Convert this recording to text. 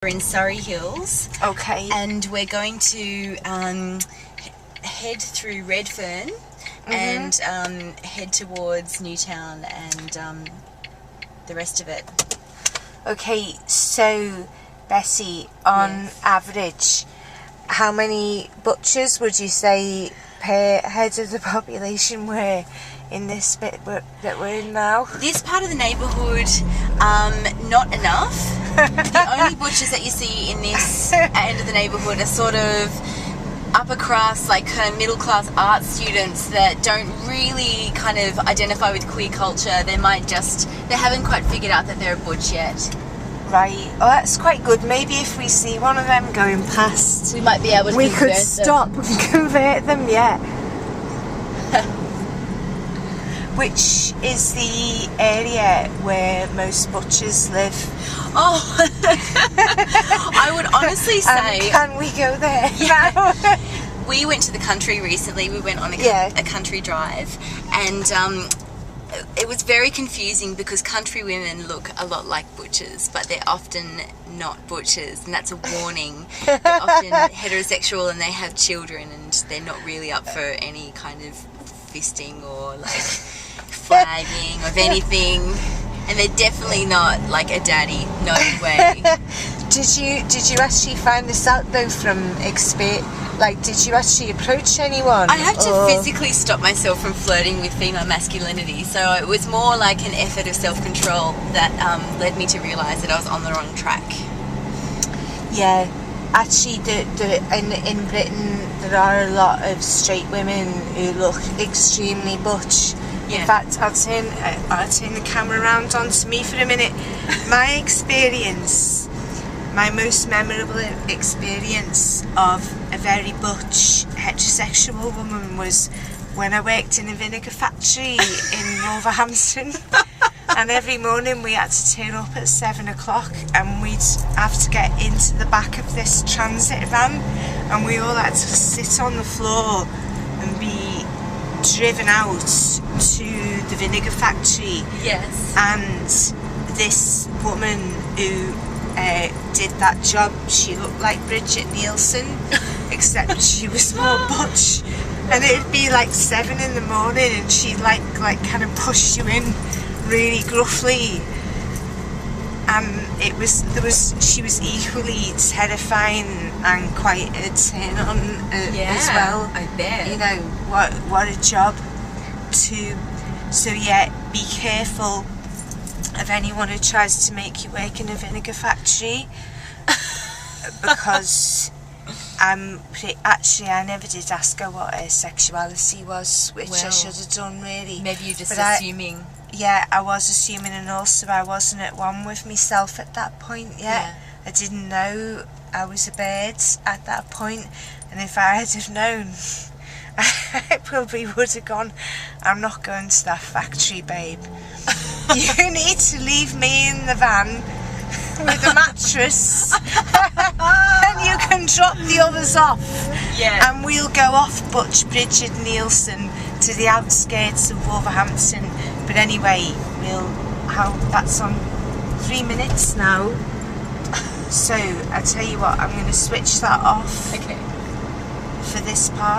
We're in Surrey Hills. Okay. And we're going to head through Redfern and head towards Newtown and the rest of it. Okay, so Bessie, on average, how many butchers would you say per head of the population were in this bit that we're in now? This part of the neighbourhood, not enough. The only butchers that you see in this end of the neighbourhood are sort of upper class, like kind of middle class art students that don't really kind of identify with queer culture. They haven't quite figured out that they're a butch yet. Right. Oh, that's quite good. Maybe if we see one of them going past, we might be able to we could stop and convert them, yeah. Which is the area where most butchers live? Oh, I would honestly say... can we go there now? We went to the country recently. We went on a country drive, and it was very confusing because country women look a lot like butchers, but they're often not butchers, and that's a warning. They're often heterosexual and they have children, and they're not really up for any kind of fisting or like flagging of anything, and they're definitely not like a daddy. No way. Did you actually find this out though from experience? Like, did you actually approach anyone? I had to physically stop myself from flirting with female masculinity, so it was more like an effort of self-control that led me to realise that I was on the wrong track. Yeah, actually, in Britain there are a lot of straight women who look extremely butch. Yeah. In fact, I'll turn the camera around onto me for a minute. My experience, my most memorable experience of a very butch heterosexual woman was when I worked in a vinegar factory in Wolverhampton. And every morning we had to turn up at 7 o'clock and we'd have to get into the back of this transit van, and we all had to sit on the floor and be driven out to the vinegar factory. Yes. And this woman who did that job, she looked like Bridget Nielsen, except she was more butch. And it'd be like 7 in the morning and she'd like kind of push you in really gruffly, and she was equally terrifying and quite a turn on as well. I bet. You know, what a job to. So yeah, be careful of anyone who tries to make you work in a vinegar factory, because actually I never did ask her what her sexuality was, which I should have done really. Maybe you're just assuming. Yeah, I was assuming, and also I wasn't at one with myself at that point yet. Yeah. I didn't know I was a bird at that point, and if I had have known, I probably would have gone, I'm not going to that factory, babe. You need to leave me in the van with a mattress and you can drop the others off. Yeah. And we'll go off Butch Bridget Nielsen to the outskirts of Wolverhampton. But anyway, that's on 3 minutes now. So I tell you what, I'm going to switch that off for this part.